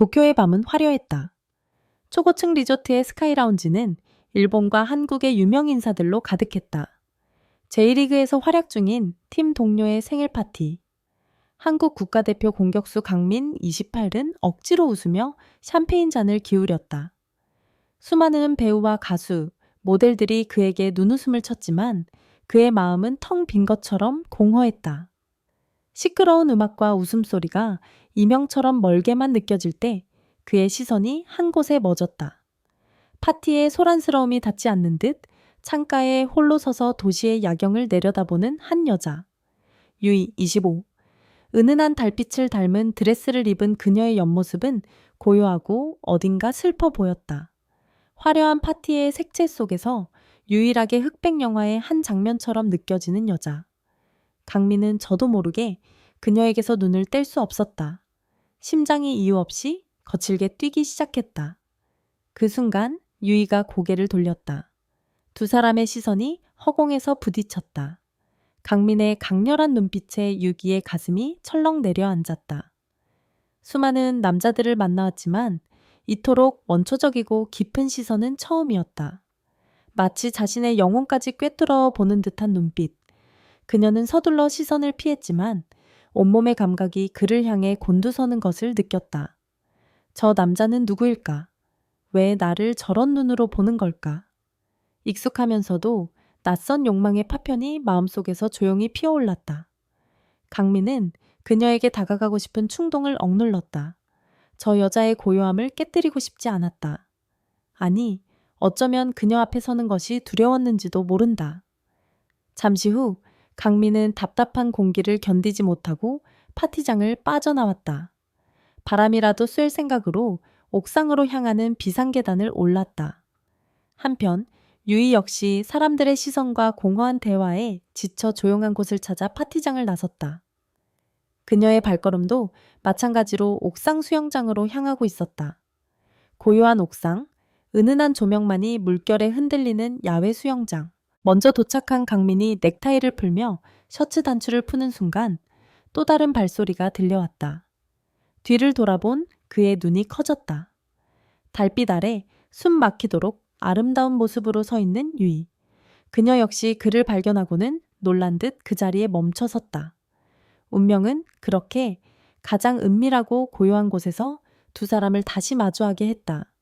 도쿄의 밤은 화려했다. 초고층 리조트의 스카이 라운지는 일본과 한국의 유명 인사들로 가득했다. J리그에서 활약 중인 팀 동료의 생일 파티. 한국 국가대표 공격수 강민 28은 억지로 웃으며 샴페인 잔을 기울였다. 수많은 배우와 가수, 모델들이 그에게 눈웃음을 쳤지만 그의 마음은 텅 빈 것처럼 공허했다. 시끄러운 음악과 웃음소리가 이명처럼 멀게만 느껴질 때 그의 시선이 한 곳에 멎었다. 파티에 소란스러움이 닿지 않는 듯 창가에 홀로 서서 도시의 야경을 내려다보는 한 여자. 유이 25. 은은한 달빛을 닮은 드레스를 입은 그녀의 옆모습은 고요하고 어딘가 슬퍼 보였다. 화려한 파티의 색채 속에서 유일하게 흑백 영화의 한 장면처럼 느껴지는 여자. 강민은 저도 모르게 그녀에게서 눈을 뗄 수 없었다. 심장이 이유 없이 거칠게 뛰기 시작했다. 그 순간 유이가 고개를 돌렸다. 두 사람의 시선이 허공에서 부딪혔다. 강민의 강렬한 눈빛에 유기의 가슴이 철렁 내려앉았다. 수많은 남자들을 만나왔지만 이토록 원초적이고 깊은 시선은 처음이었다. 마치 자신의 영혼까지 꿰뚫어 보는 듯한 눈빛. 그녀는 서둘러 시선을 피했지만 온몸의 감각이 그를 향해 곤두서는 것을 느꼈다. 저 남자는 누구일까? 왜 나를 저런 눈으로 보는 걸까? 익숙하면서도 낯선 욕망의 파편이 마음속에서 조용히 피어올랐다. 강민은 그녀에게 다가가고 싶은 충동을 억눌렀다. 저 여자의 고요함을 깨뜨리고 싶지 않았다. 아니, 어쩌면 그녀 앞에 서는 것이 두려웠는지도 모른다. 잠시 후 강민은 답답한 공기를 견디지 못하고 파티장을 빠져나왔다. 바람이라도 쐴 생각으로 옥상으로 향하는 비상계단을 올랐다. 한편 유이 역시 사람들의 시선과 공허한 대화에 지쳐 조용한 곳을 찾아 파티장을 나섰다. 그녀의 발걸음도 마찬가지로 옥상 수영장으로 향하고 있었다. 고요한 옥상, 은은한 조명만이 물결에 흔들리는 야외 수영장. 먼저 도착한 강민이 넥타이를 풀며 셔츠 단추를 푸는 순간 또 다른 발소리가 들려왔다. 뒤를 돌아본 그의 눈이 커졌다. 달빛 아래 숨 막히도록 아름다운 모습으로 서 있는 유이. 그녀 역시 그를 발견하고는 놀란 듯 그 자리에 멈춰 섰다. 운명은 그렇게 가장 은밀하고 고요한 곳에서 두 사람을 다시 마주하게 했다.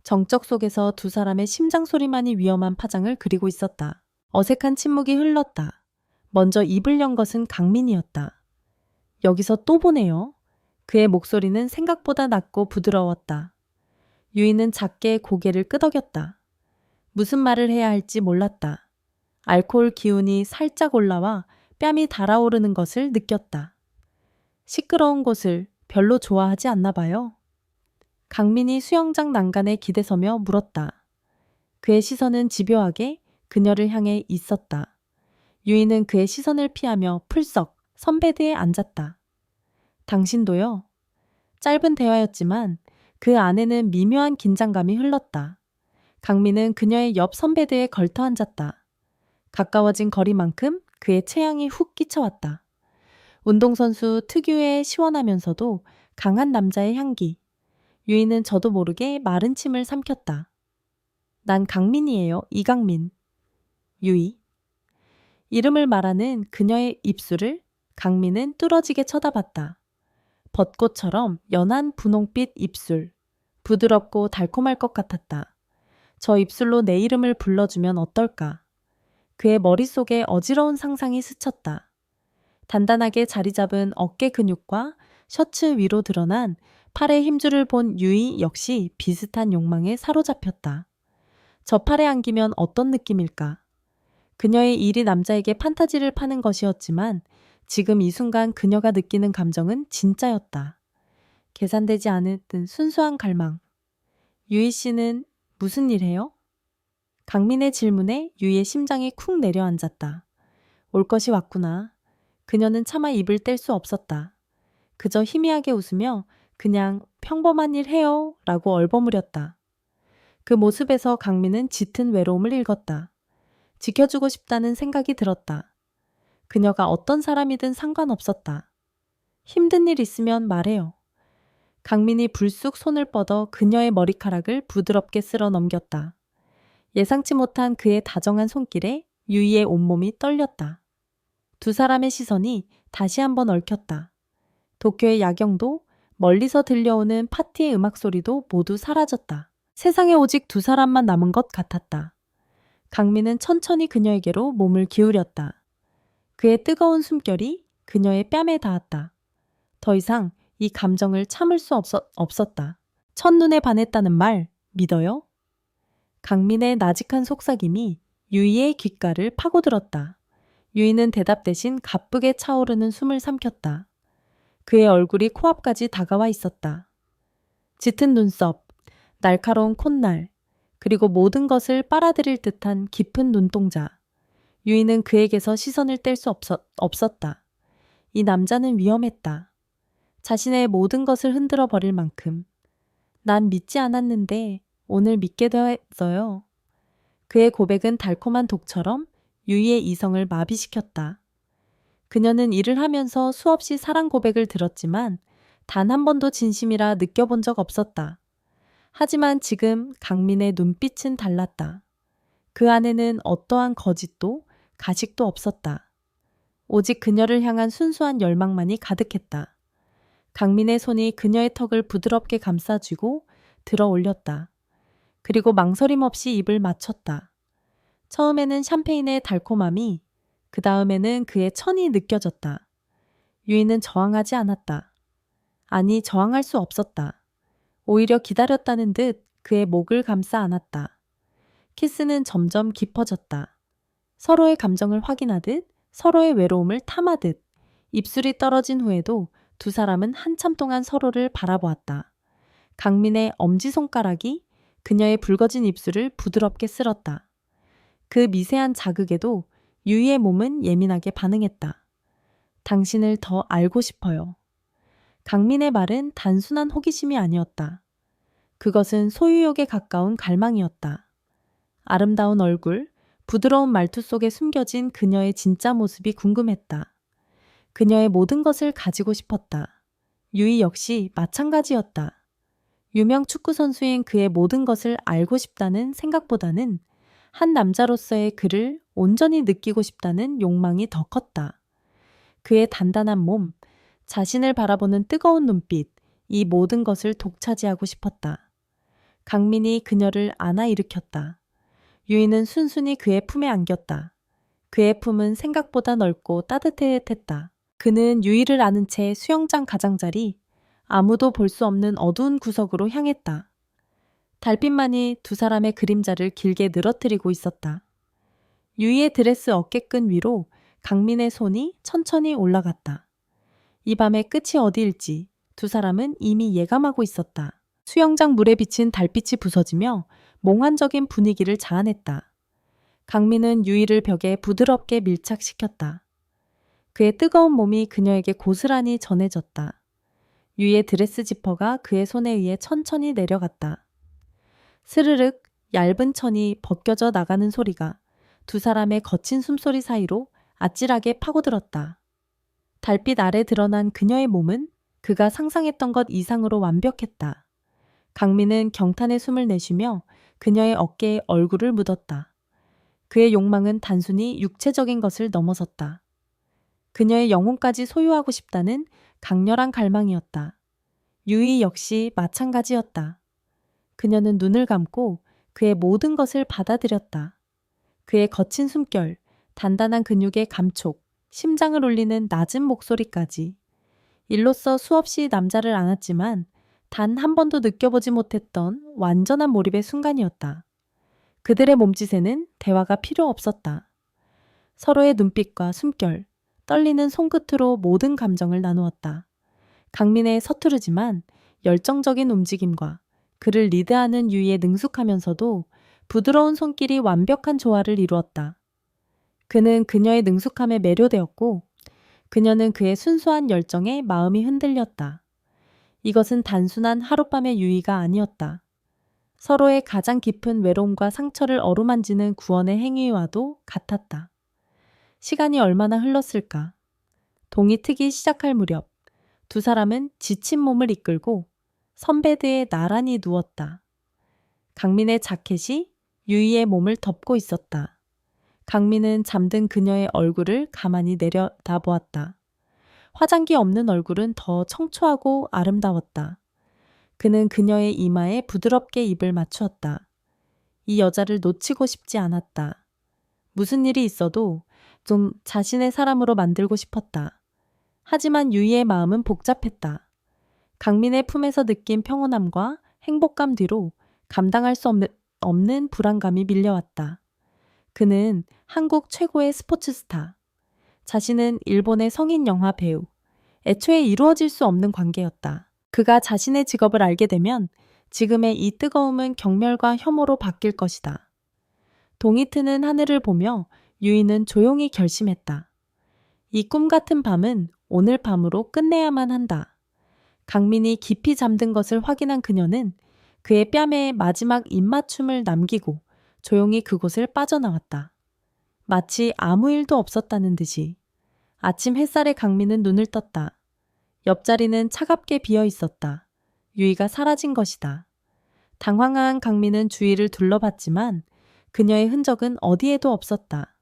정적 속에서 두 사람의 심장 소리만이 위험한 파장을 그리고 있었다. 어색한 침묵이 흘렀다. 먼저 입을 연 것은 강민이었다. 여기서 또 보네요. 그의 목소리는 생각보다 낮고 부드러웠다. 유이는 작게 고개를 끄덕였다. 무슨 말을 해야 할지 몰랐다. 알코올 기운이 살짝 올라와 뺨이 달아오르는 것을 느꼈다. 시끄러운 곳을 별로 좋아하지 않나 봐요. 강민이 수영장 난간에 기대서며 물었다. 그의 시선은 집요하게 그녀를 향해 있었다. 유이는 그의 시선을 피하며 풀썩 선베드에 앉았다. 당신도요? 짧은 대화였지만 그 안에는 미묘한 긴장감이 흘렀다. 강민은 그녀의 옆 선베드에 걸터 앉았다. 가까워진 거리만큼 그의 체향이 훅 끼쳐왔다. 운동선수 특유의 시원하면서도 강한 남자의 향기. 유이는 저도 모르게 마른 침을 삼켰다. 난 강민이에요. 이강민. 유이. 이름을 말하는 그녀의 입술을 강민은 뚫어지게 쳐다봤다. 벚꽃처럼 연한 분홍빛 입술. 부드럽고 달콤할 것 같았다. 저 입술로 내 이름을 불러주면 어떨까? 그의 머릿속에 어지러운 상상이 스쳤다. 단단하게 자리 잡은 어깨 근육과 셔츠 위로 드러난 팔의 힘줄을 본 유이 역시 비슷한 욕망에 사로잡혔다. 저 팔에 안기면 어떤 느낌일까? 그녀의 일이 남자에게 판타지를 파는 것이었지만 지금 이 순간 그녀가 느끼는 감정은 진짜였다. 계산되지 않았던 순수한 갈망. 유이 씨는 무슨 일 해요? 강민의 질문에 유이의 심장이 쿵 내려앉았다. 올 것이 왔구나. 그녀는 차마 입을 뗄 수 없었다. 그저 희미하게 웃으며 그냥 평범한 일 해요 라고 얼버무렸다. 그 모습에서 강민은 짙은 외로움을 읽었다. 지켜주고 싶다는 생각이 들었다. 그녀가 어떤 사람이든 상관없었다. 힘든 일 있으면 말해요. 강민이 불쑥 손을 뻗어 그녀의 머리카락을 부드럽게 쓸어 넘겼다. 예상치 못한 그의 다정한 손길에 유이의 온몸이 떨렸다. 두 사람의 시선이 다시 한번 얽혔다. 도쿄의 야경도 멀리서 들려오는 파티의 음악 소리도 모두 사라졌다. 세상에 오직 두 사람만 남은 것 같았다. 강민은 천천히 그녀에게로 몸을 기울였다. 그의 뜨거운 숨결이 그녀의 뺨에 닿았다. 더 이상 이 감정을 참을 수 없었다. 첫눈에 반했다는 말 믿어요? 강민의 나직한 속삭임이 유이의 귓가를 파고들었다. 유이는 대답 대신 가쁘게 차오르는 숨을 삼켰다. 그의 얼굴이 코앞까지 다가와 있었다. 짙은 눈썹, 날카로운 콧날, 그리고 모든 것을 빨아들일 듯한 깊은 눈동자. 유이는 그에게서 시선을 뗄 수 없었다. 이 남자는 위험했다. 자신의 모든 것을 흔들어 버릴 만큼. 난 믿지 않았는데 오늘 믿게 되었어요. 그의 고백은 달콤한 독처럼 유이의 이성을 마비시켰다. 그녀는 일을 하면서 수없이 사랑 고백을 들었지만 단 한 번도 진심이라 느껴본 적 없었다. 하지만 지금 강민의 눈빛은 달랐다. 그 안에는 어떠한 거짓도 가식도 없었다. 오직 그녀를 향한 순수한 열망만이 가득했다. 강민의 손이 그녀의 턱을 부드럽게 감싸쥐고 들어 올렸다. 그리고 망설임 없이 입을 맞췄다. 처음에는 샴페인의 달콤함이, 그 다음에는 그의 천이 느껴졌다. 유이는 저항하지 않았다. 아니, 저항할 수 없었다. 오히려 기다렸다는 듯 그의 목을 감싸 안았다. 키스는 점점 깊어졌다. 서로의 감정을 확인하듯, 서로의 외로움을 탐하듯, 입술이 떨어진 후에도 두 사람은 한참 동안 서로를 바라보았다. 강민의 엄지손가락이 그녀의 붉어진 입술을 부드럽게 쓸었다. 그 미세한 자극에도 유이의 몸은 예민하게 반응했다. 당신을 더 알고 싶어요. 강민의 말은 단순한 호기심이 아니었다. 그것은 소유욕에 가까운 갈망이었다. 아름다운 얼굴, 부드러운 말투 속에 숨겨진 그녀의 진짜 모습이 궁금했다. 그녀의 모든 것을 가지고 싶었다. 유이 역시 마찬가지였다. 유명 축구 선수인 그의 모든 것을 알고 싶다는 생각보다는 한 남자로서의 그를 온전히 느끼고 싶다는 욕망이 더 컸다. 그의 단단한 몸, 자신을 바라보는 뜨거운 눈빛, 이 모든 것을 독차지하고 싶었다. 강민이 그녀를 안아 일으켰다. 유이는 순순히 그의 품에 안겼다. 그의 품은 생각보다 넓고 따뜻했다. 그는 유이를 안은 채 수영장 가장자리, 아무도 볼 수 없는 어두운 구석으로 향했다. 달빛만이 두 사람의 그림자를 길게 늘어뜨리고 있었다. 유이의 드레스 어깨끈 위로 강민의 손이 천천히 올라갔다. 이 밤의 끝이 어디일지 두 사람은 이미 예감하고 있었다. 수영장 물에 비친 달빛이 부서지며 몽환적인 분위기를 자아냈다. 강민은 유이를 벽에 부드럽게 밀착시켰다. 그의 뜨거운 몸이 그녀에게 고스란히 전해졌다. 유이의 드레스 지퍼가 그의 손에 의해 천천히 내려갔다. 스르륵 얇은 천이 벗겨져 나가는 소리가 두 사람의 거친 숨소리 사이로 아찔하게 파고들었다. 달빛 아래 드러난 그녀의 몸은 그가 상상했던 것 이상으로 완벽했다. 강민은 경탄의 숨을 내쉬며 그녀의 어깨에 얼굴을 묻었다. 그의 욕망은 단순히 육체적인 것을 넘어섰다. 그녀의 영혼까지 소유하고 싶다는 강렬한 갈망이었다. 유이 역시 마찬가지였다. 그녀는 눈을 감고 그의 모든 것을 받아들였다. 그의 거친 숨결, 단단한 근육의 감촉, 심장을 울리는 낮은 목소리까지. 일로써 수없이 남자를 안았지만 단 한 번도 느껴보지 못했던 완전한 몰입의 순간이었다. 그들의 몸짓에는 대화가 필요 없었다. 서로의 눈빛과 숨결, 떨리는 손끝으로 모든 감정을 나누었다. 강민의 서투르지만 열정적인 움직임과 그를 리드하는 유이에 능숙하면서도 부드러운 손길이 완벽한 조화를 이루었다. 그는 그녀의 능숙함에 매료되었고 그녀는 그의 순수한 열정에 마음이 흔들렸다. 이것은 단순한 하룻밤의 유의가 아니었다. 서로의 가장 깊은 외로움과 상처를 어루만지는 구원의 행위와도 같았다. 시간이 얼마나 흘렀을까? 동이 트기 시작할 무렵 두 사람은 지친 몸을 이끌고 선베드에 나란히 누웠다. 강민의 자켓이 유이의 몸을 덮고 있었다. 강민은 잠든 그녀의 얼굴을 가만히 내려다보았다. 화장기 없는 얼굴은 더 청초하고 아름다웠다. 그는 그녀의 이마에 부드럽게 입을 맞추었다. 이 여자를 놓치고 싶지 않았다. 무슨 일이 있어도 좀 자신의 사람으로 만들고 싶었다. 하지만 유이의 마음은 복잡했다. 강민의 품에서 느낀 평온함과 행복감 뒤로 감당할 수 없는 불안감이 밀려왔다. 그는 한국 최고의 스포츠 스타. 자신은 일본의 성인 영화 배우. 애초에 이루어질 수 없는 관계였다. 그가 자신의 직업을 알게 되면 지금의 이 뜨거움은 경멸과 혐오로 바뀔 것이다. 동이 트는 하늘을 보며 유이는 조용히 결심했다. 이 꿈 같은 밤은 오늘 밤으로 끝내야만 한다. 강민이 깊이 잠든 것을 확인한 그녀는 그의 뺨에 마지막 입맞춤을 남기고 조용히 그곳을 빠져나왔다. 마치 아무 일도 없었다는 듯이. 아침 햇살에 강민은 눈을 떴다. 옆자리는 차갑게 비어 있었다. 유이가 사라진 것이다. 당황한 강민은 주위를 둘러봤지만 그녀의 흔적은 어디에도 없었다.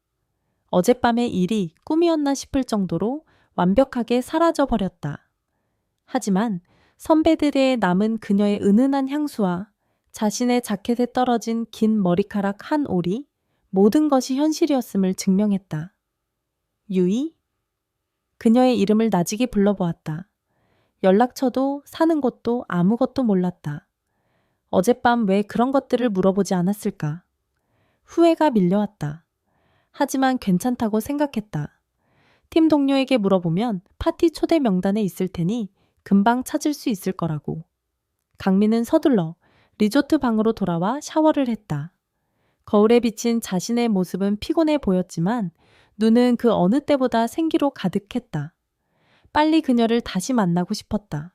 어젯밤의 일이 꿈이었나 싶을 정도로 완벽하게 사라져 버렸다. 하지만 선배들에 남은 그녀의 은은한 향수와 자신의 자켓에 떨어진 긴 머리카락 한 올이 모든 것이 현실이었음을 증명했다. 유이? 그녀의 이름을 나직이 불러보았다. 연락처도 사는 곳도 아무것도 몰랐다. 어젯밤 왜 그런 것들을 물어보지 않았을까? 후회가 밀려왔다. 하지만 괜찮다고 생각했다. 팀 동료에게 물어보면 파티 초대 명단에 있을 테니 금방 찾을 수 있을 거라고. 강민은 서둘러 리조트 방으로 돌아와 샤워를 했다. 거울에 비친 자신의 모습은 피곤해 보였지만 눈은 그 어느 때보다 생기로 가득했다. 빨리 그녀를 다시 만나고 싶었다.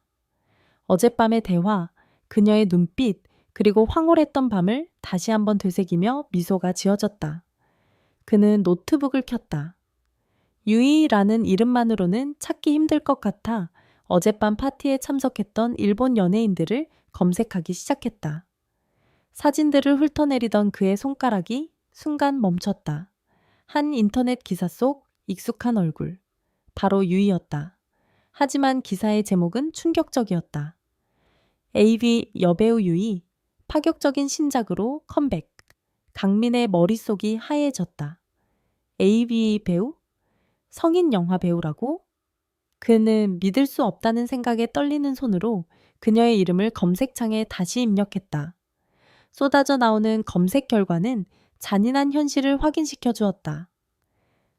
어젯밤의 대화, 그녀의 눈빛, 그리고 황홀했던 밤을 다시 한번 되새기며 미소가 지어졌다. 그는 노트북을 켰다. 유이라는 이름만으로는 찾기 힘들 것 같아 어젯밤 파티에 참석했던 일본 연예인들을 검색하기 시작했다. 사진들을 훑어내리던 그의 손가락이 순간 멈췄다. 한 인터넷 기사 속 익숙한 얼굴. 바로 유이였다. 하지만 기사의 제목은 충격적이었다. AV 여배우 유이, 파격적인 신작으로 컴백. 강민의 머릿속이 하얘졌다. AV 배우? 성인 영화 배우라고? 그는 믿을 수 없다는 생각에 떨리는 손으로 그녀의 이름을 검색창에 다시 입력했다. 쏟아져 나오는 검색 결과는 잔인한 현실을 확인시켜 주었다.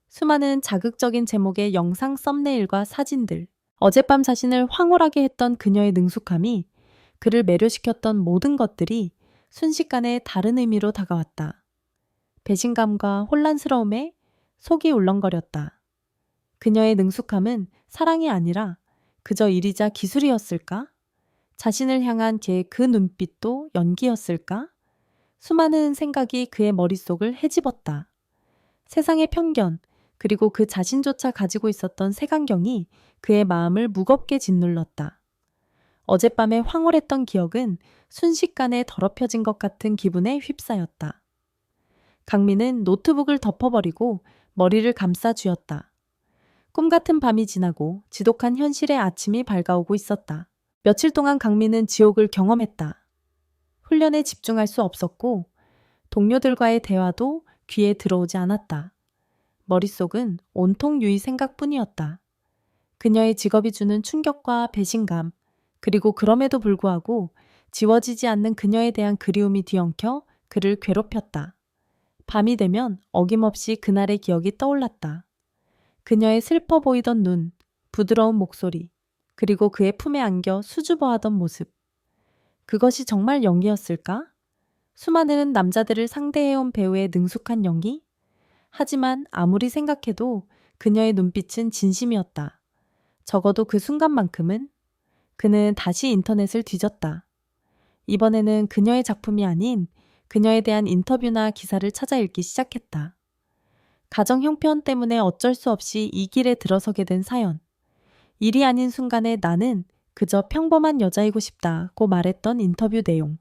수많은 자극적인 제목의 영상 썸네일과 사진들, 어젯밤 자신을 황홀하게 했던 그녀의 능숙함이 그를 매료시켰던 모든 것들이 순식간에 다른 의미로 다가왔다. 배신감과 혼란스러움에 속이 울렁거렸다. 그녀의 능숙함은 사랑이 아니라 그저 일이자 기술이었을까? 자신을 향한 걔의 그 눈빛도 연기였을까? 수많은 생각이 그의 머릿속을 헤집었다. 세상의 편견, 그리고 그 자신조차 가지고 있었던 색안경이 그의 마음을 무겁게 짓눌렀다. 어젯밤에 황홀했던 기억은 순식간에 더럽혀진 것 같은 기분에 휩싸였다. 강민은 노트북을 덮어버리고 머리를 감싸 쥐었다. 꿈 같은 밤이 지나고 지독한 현실의 아침이 밝아오고 있었다. 며칠 동안 강민은 지옥을 경험했다. 훈련에 집중할 수 없었고 동료들과의 대화도 귀에 들어오지 않았다. 머릿속은 온통 유이 생각뿐이었다. 그녀의 직업이 주는 충격과 배신감, 그리고 그럼에도 불구하고 지워지지 않는 그녀에 대한 그리움이 뒤엉켜 그를 괴롭혔다. 밤이 되면 어김없이 그날의 기억이 떠올랐다. 그녀의 슬퍼 보이던 눈, 부드러운 목소리, 그리고 그의 품에 안겨 수줍어하던 모습. 그것이 정말 연기였을까? 수많은 남자들을 상대해온 배우의 능숙한 연기? 하지만 아무리 생각해도 그녀의 눈빛은 진심이었다. 적어도 그 순간만큼은. 그는 다시 인터넷을 뒤졌다. 이번에는 그녀의 작품이 아닌 그녀에 대한 인터뷰나 기사를 찾아 읽기 시작했다. 가정 형편 때문에 어쩔 수 없이 이 길에 들어서게 된 사연. 일이 아닌 순간에 나는 그저 평범한 여자이고 싶다고 말했던 인터뷰 내용.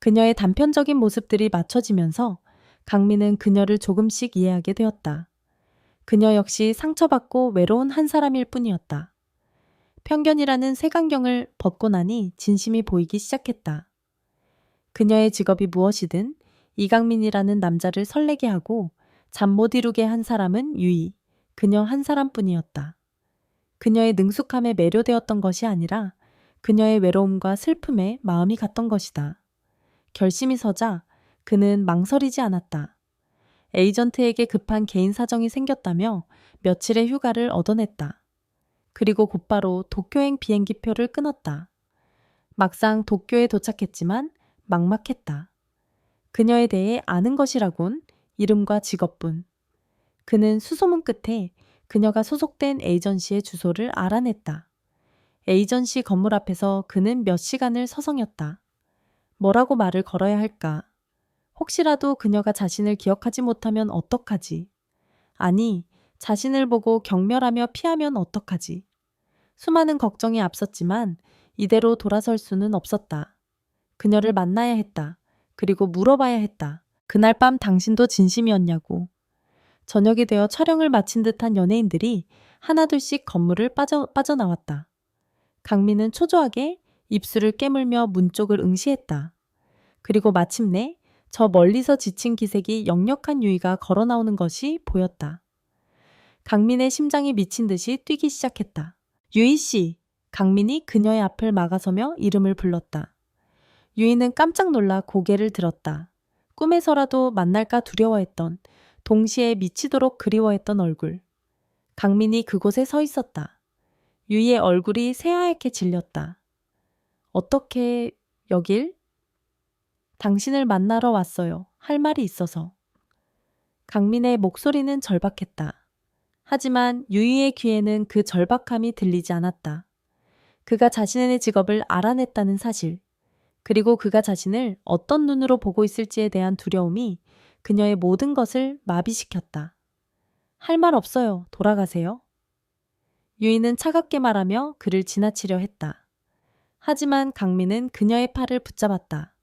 그녀의 단편적인 모습들이 맞춰지면서 강민은 그녀를 조금씩 이해하게 되었다. 그녀 역시 상처받고 외로운 한 사람일 뿐이었다. 편견이라는 색안경을 벗고 나니 진심이 보이기 시작했다. 그녀의 직업이 무엇이든 이강민이라는 남자를 설레게 하고 잠 못 이루게 한 사람은 유이, 그녀 한 사람뿐이었다. 그녀의 능숙함에 매료되었던 것이 아니라 그녀의 외로움과 슬픔에 마음이 갔던 것이다. 결심이 서자 그는 망설이지 않았다. 에이전트에게 급한 개인 사정이 생겼다며 며칠의 휴가를 얻어냈다. 그리고 곧바로 도쿄행 비행기표를 끊었다. 막상 도쿄에 도착했지만 막막했다. 그녀에 대해 아는 것이라곤 이름과 직업뿐. 그는 수소문 끝에 그녀가 소속된 에이전시의 주소를 알아냈다. 에이전시 건물 앞에서 그는 몇 시간을 서성였다. 뭐라고 말을 걸어야 할까? 혹시라도 그녀가 자신을 기억하지 못하면 어떡하지? 아니, 자신을 보고 경멸하며 피하면 어떡하지? 수많은 걱정이 앞섰지만 이대로 돌아설 수는 없었다. 그녀를 만나야 했다. 그리고 물어봐야 했다. 그날 밤 당신도 진심이었냐고. 저녁이 되어 촬영을 마친 듯한 연예인들이 하나둘씩 건물을 빠져나왔다. 강민은 초조하게 입술을 깨물며 문 쪽을 응시했다. 그리고 마침내 저 멀리서 지친 기색이 역력한 유이가 걸어 나오는 것이 보였다. 강민의 심장이 미친 듯이 뛰기 시작했다. 유이 씨! 강민이 그녀의 앞을 막아서며 이름을 불렀다. 유이는 깜짝 놀라 고개를 들었다. 꿈에서라도 만날까 두려워했던, 동시에 미치도록 그리워했던 얼굴. 강민이 그곳에 서 있었다. 유이의 얼굴이 새하얗게 질렸다. 어떻게 여길? 당신을 만나러 왔어요. 할 말이 있어서. 강민의 목소리는 절박했다. 하지만 유이의 귀에는 그 절박함이 들리지 않았다. 그가 자신의 직업을 알아냈다는 사실, 그리고 그가 자신을 어떤 눈으로 보고 있을지에 대한 두려움이 그녀의 모든 것을 마비시켰다. 할 말 없어요. 돌아가세요. 유이는 차갑게 말하며 그를 지나치려 했다. 하지만 강민은 그녀의 팔을 붙잡았다.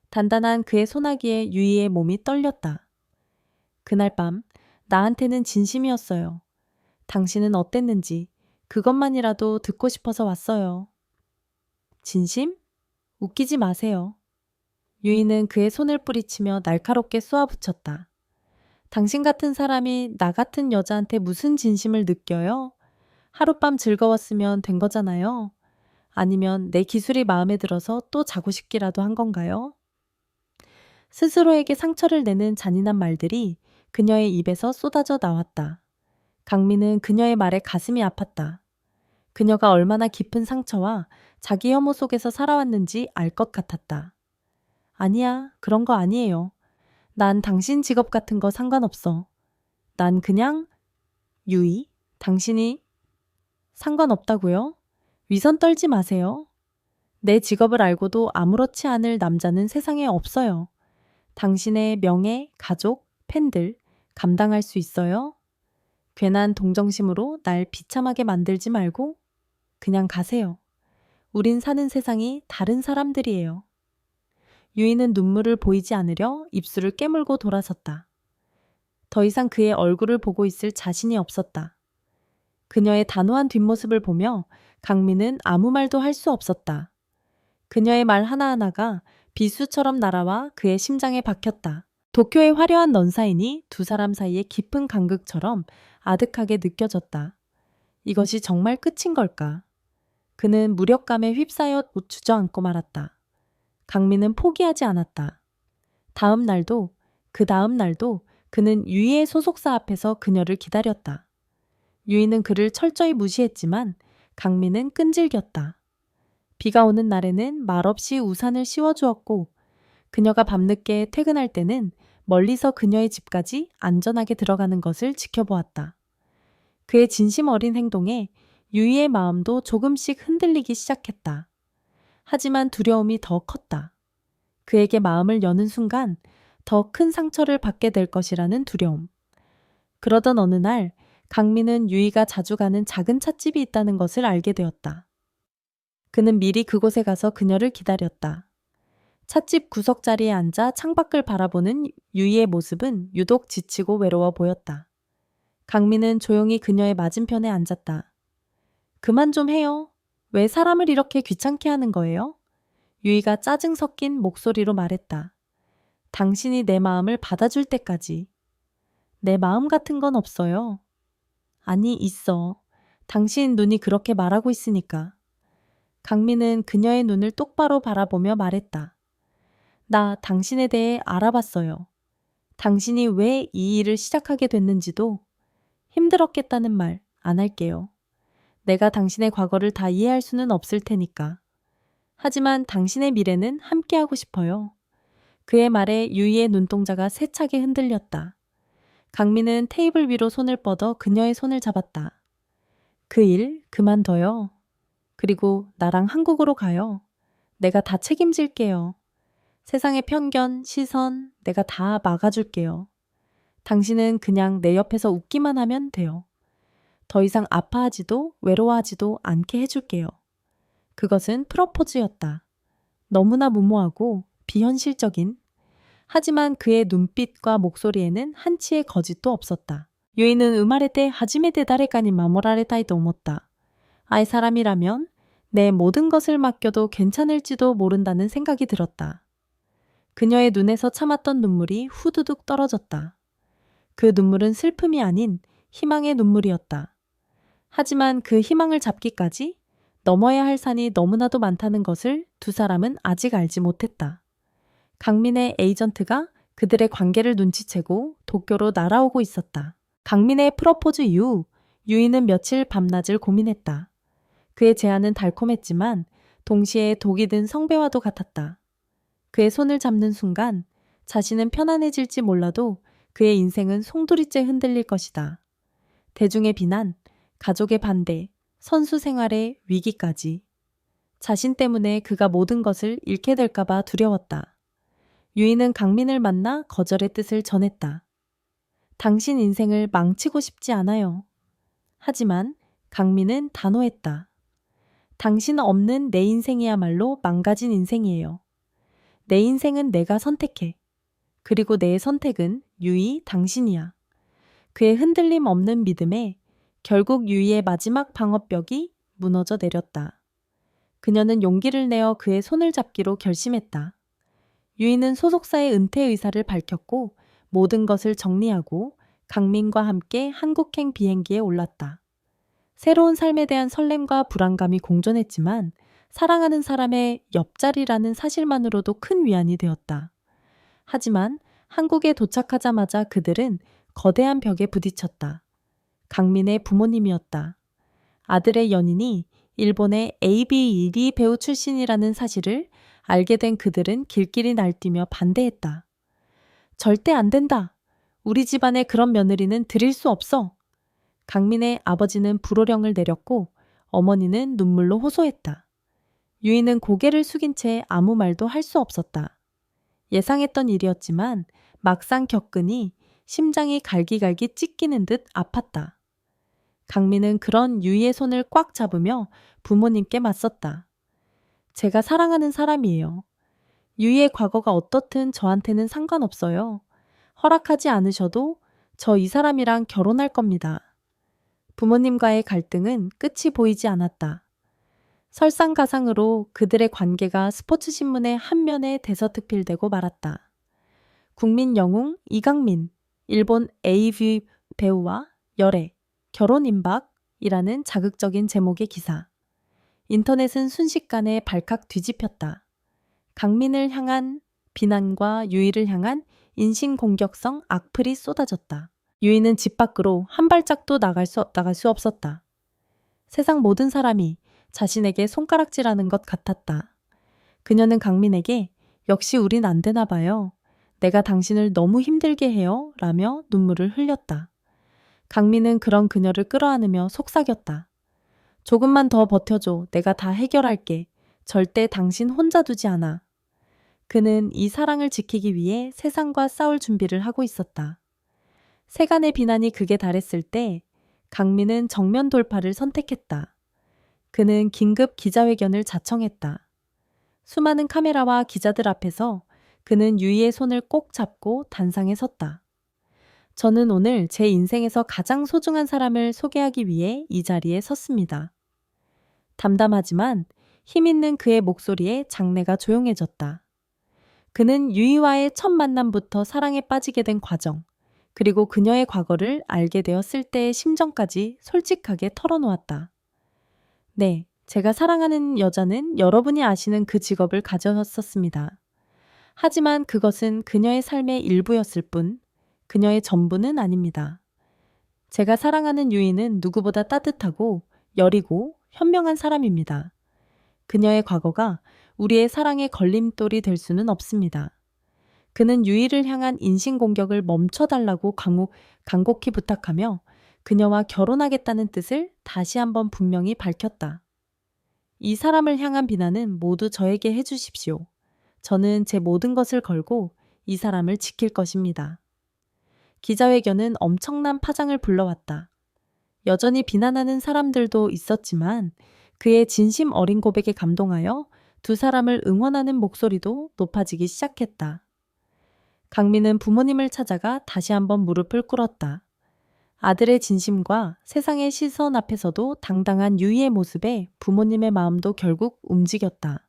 단단한 그의 소나기에 유이의 몸이 떨렸다. 그날 밤 나한테는 진심이었어요. 당신은 어땠는지 그것만이라도 듣고 싶어서 왔어요. 진심? 웃기지 마세요. 유이는 그의 손을 뿌리치며 날카롭게 쏘아붙였다. 당신 같은 사람이 나 같은 여자한테 무슨 진심을 느껴요? 하룻밤 즐거웠으면 된 거잖아요. 아니면 내 기술이 마음에 들어서 또 자고 싶기라도 한 건가요? 스스로에게 상처를 내는 잔인한 말들이 그녀의 입에서 쏟아져 나왔다. 강민은 그녀의 말에 가슴이 아팠다. 그녀가 얼마나 깊은 상처와 자기 혐오 속에서 살아왔는지 알 것 같았다. 아니야, 그런 거 아니에요. 난 당신 직업 같은 거 상관없어. 난 그냥 유이, 당신이 상관없다고요? 위선 떨지 마세요. 내 직업을 알고도 아무렇지 않을 남자는 세상에 없어요. 당신의 명예, 가족, 팬들 감당할 수 있어요? 괜한 동정심으로 날 비참하게 만들지 말고 그냥 가세요. 우린 사는 세상이 다른 사람들이에요. 유이는 눈물을 보이지 않으려 입술을 깨물고 돌아섰다. 더 이상 그의 얼굴을 보고 있을 자신이 없었다. 그녀의 단호한 뒷모습을 보며 강민은 아무 말도 할 수 없었다. 그녀의 말 하나하나가 비수처럼 날아와 그의 심장에 박혔다. 도쿄의 화려한 넌사인이 두 사람 사이의 깊은 간극처럼 아득하게 느껴졌다. 이것이 정말 끝인 걸까? 그는 무력감에 휩싸여 주저앉고 말았다. 강민은 포기하지 않았다. 다음 날도, 그 다음 날도 그는 유이의 소속사 앞에서 그녀를 기다렸다. 유이는 그를 철저히 무시했지만 강민은 끈질겼다. 비가 오는 날에는 말없이 우산을 씌워주었고 그녀가 밤늦게 퇴근할 때는 멀리서 그녀의 집까지 안전하게 들어가는 것을 지켜보았다. 그의 진심 어린 행동에 유이의 마음도 조금씩 흔들리기 시작했다. 하지만 두려움이 더 컸다. 그에게 마음을 여는 순간 더 큰 상처를 받게 될 것이라는 두려움. 그러던 어느 날 강민은 유이가 자주 가는 작은 찻집이 있다는 것을 알게 되었다. 그는 미리 그곳에 가서 그녀를 기다렸다. 찻집 구석자리에 앉아 창밖을 바라보는 유이의 모습은 유독 지치고 외로워 보였다. 강민은 조용히 그녀의 맞은편에 앉았다. 그만 좀 해요. 왜 사람을 이렇게 귀찮게 하는 거예요? 유이가 짜증 섞인 목소리로 말했다. 당신이 내 마음을 받아줄 때까지. 내 마음 같은 건 없어요. 아니, 있어. 당신 눈이 그렇게 말하고 있으니까. 강민은 그녀의 눈을 똑바로 바라보며 말했다. 나 당신에 대해 알아봤어요. 당신이 왜 이 일을 시작하게 됐는지도 힘들었겠다는 말 안 할게요. 내가 당신의 과거를 다 이해할 수는 없을 테니까. 하지만 당신의 미래는 함께하고 싶어요. 그의 말에 유이의 눈동자가 세차게 흔들렸다. 강민은 테이블 위로 손을 뻗어 그녀의 손을 잡았다. 그 일 그만둬요. 그리고 나랑 한국으로 가요. 내가 다 책임질게요. 세상의 편견, 시선 내가 다 막아줄게요. 당신은 그냥 내 옆에서 웃기만 하면 돼요. 더 이상 아파하지도 외로워하지도 않게 해줄게요. 그것은 프러포즈였다. 너무나 무모하고 비현실적인. 하지만 그의 눈빛과 목소리에는 한치의 거짓도 없었다. 유이는 음아레 때 하지메 데 다레까니 마모라레타이도 못다. 아이 사람이라면 내 모든 것을 맡겨도 괜찮을지도 모른다는 생각이 들었다. 그녀의 눈에서 참았던 눈물이 후두둑 떨어졌다. 그 눈물은 슬픔이 아닌 희망의 눈물이었다. 하지만 그 희망을 잡기까지 넘어야 할 산이 너무나도 많다는 것을 두 사람은 아직 알지 못했다. 강민의 에이전트가 그들의 관계를 눈치채고 도쿄로 날아오고 있었다. 강민의 프러포즈 이후 유이는 며칠 밤낮을 고민했다. 그의 제안은 달콤했지만 동시에 독이 든 성배와도 같았다. 그의 손을 잡는 순간 자신은 편안해질지 몰라도 그의 인생은 송두리째 흔들릴 것이다. 대중의 비난, 가족의 반대, 선수 생활의 위기까지. 자신 때문에 그가 모든 것을 잃게 될까봐 두려웠다. 유이는 강민을 만나 거절의 뜻을 전했다. 당신 인생을 망치고 싶지 않아요. 하지만 강민은 단호했다. 당신 없는 내 인생이야말로 망가진 인생이에요. 내 인생은 내가 선택해. 그리고 내 선택은 유이 당신이야. 그의 흔들림 없는 믿음에 결국 유이의 마지막 방어벽이 무너져 내렸다. 그녀는 용기를 내어 그의 손을 잡기로 결심했다. 유이는 소속사의 은퇴 의사를 밝혔고 모든 것을 정리하고 강민과 함께 한국행 비행기에 올랐다. 새로운 삶에 대한 설렘과 불안감이 공존했지만 사랑하는 사람의 옆자리라는 사실만으로도 큰 위안이 되었다. 하지만 한국에 도착하자마자 그들은 거대한 벽에 부딪혔다. 강민의 부모님이었다. 아들의 연인이 일본의 AV 1위 배우 출신이라는 사실을 알게 된 그들은 길길이 날뛰며 반대했다. 절대 안 된다. 우리 집안에 그런 며느리는 들일 수 없어. 강민의 아버지는 불호령을 내렸고 어머니는 눈물로 호소했다. 유이는 고개를 숙인 채 아무 말도 할 수 없었다. 예상했던 일이었지만 막상 겪으니 심장이 갈기갈기 찢기는 듯 아팠다. 강민은 그런 유이의 손을 꽉 잡으며 부모님께 맞섰다. 제가 사랑하는 사람이에요. 유이의 과거가 어떻든 저한테는 상관없어요. 허락하지 않으셔도 저 이 사람이랑 결혼할 겁니다. 부모님과의 갈등은 끝이 보이지 않았다. 설상가상으로 그들의 관계가 스포츠신문의 한 면에 대서특필되고 말았다. 국민 영웅 이강민, 일본 AV 배우와 열애, 결혼 임박이라는 자극적인 제목의 기사. 인터넷은 순식간에 발칵 뒤집혔다. 강민을 향한 비난과 유이를 향한 인신공격성 악플이 쏟아졌다. 유이는 집 밖으로 한 발짝도 나갈 수 없었다. 세상 모든 사람이 자신에게 손가락질하는 것 같았다. 그녀는 강민에게 역시 우린 안 되나 봐요. 내가 당신을 너무 힘들게 해요. 라며 눈물을 흘렸다. 강민은 그런 그녀를 끌어안으며 속삭였다. 조금만 더 버텨줘. 내가 다 해결할게. 절대 당신 혼자 두지 않아. 그는 이 사랑을 지키기 위해 세상과 싸울 준비를 하고 있었다. 세간의 비난이 극에 달했을 때 강민은 정면 돌파를 선택했다. 그는 긴급 기자회견을 자청했다. 수많은 카메라와 기자들 앞에서 그는 유이의 손을 꼭 잡고 단상에 섰다. 저는 오늘 제 인생에서 가장 소중한 사람을 소개하기 위해 이 자리에 섰습니다. 담담하지만 힘있는 그의 목소리에 장내가 조용해졌다. 그는 유이와의 첫 만남부터 사랑에 빠지게 된 과정, 그리고 그녀의 과거를 알게 되었을 때의 심정까지 솔직하게 털어놓았다. 네, 제가 사랑하는 여자는 여러분이 아시는 그 직업을 가졌었습니다. 하지만 그것은 그녀의 삶의 일부였을 뿐, 그녀의 전부는 아닙니다. 제가 사랑하는 유이는 누구보다 따뜻하고 여리고 현명한 사람입니다. 그녀의 과거가 우리의 사랑의 걸림돌이 될 수는 없습니다. 그는 유이를 향한 인신공격을 멈춰달라고 간곡히 부탁하며 그녀와 결혼하겠다는 뜻을 다시 한번 분명히 밝혔다. 이 사람을 향한 비난은 모두 저에게 해주십시오. 저는 제 모든 것을 걸고 이 사람을 지킬 것입니다. 기자회견은 엄청난 파장을 불러왔다. 여전히 비난하는 사람들도 있었지만 그의 진심 어린 고백에 감동하여 두 사람을 응원하는 목소리도 높아지기 시작했다. 강민은 부모님을 찾아가 다시 한번 무릎을 꿇었다. 아들의 진심과 세상의 시선 앞에서도 당당한 유이의 모습에 부모님의 마음도 결국 움직였다.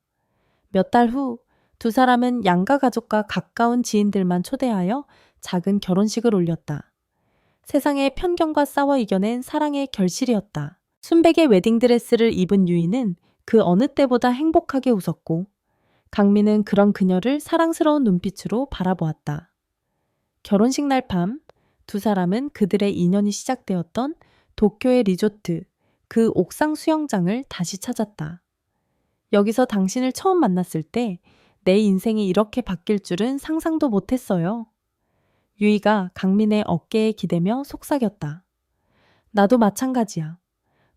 몇 달 후 두 사람은 양가 가족과 가까운 지인들만 초대하여 작은 결혼식을 올렸다. 세상의 편견과 싸워 이겨낸 사랑의 결실이었다. 순백의 웨딩드레스를 입은 유이는 그 어느 때보다 행복하게 웃었고 강민은 그런 그녀를 사랑스러운 눈빛으로 바라보았다. 결혼식 날 밤 두 사람은 그들의 인연이 시작되었던 도쿄의 리조트, 그 옥상 수영장을 다시 찾았다. 여기서 당신을 처음 만났을 때 내 인생이 이렇게 바뀔 줄은 상상도 못했어요. 유이가 강민의 어깨에 기대며 속삭였다. 나도 마찬가지야.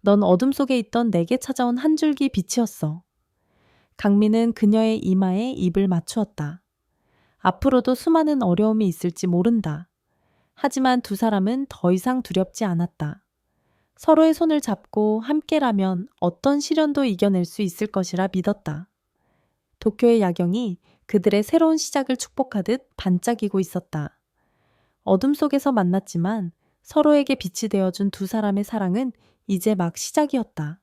넌 어둠 속에 있던 내게 찾아온 한 줄기 빛이었어. 강민은 그녀의 이마에 입을 맞추었다. 앞으로도 수많은 어려움이 있을지 모른다. 하지만 두 사람은 더 이상 두렵지 않았다. 서로의 손을 잡고 함께라면 어떤 시련도 이겨낼 수 있을 것이라 믿었다. 도쿄의 야경이 그들의 새로운 시작을 축복하듯 반짝이고 있었다. 어둠 속에서 만났지만 서로에게 빛이 되어준 두 사람의 사랑은 이제 막 시작이었다.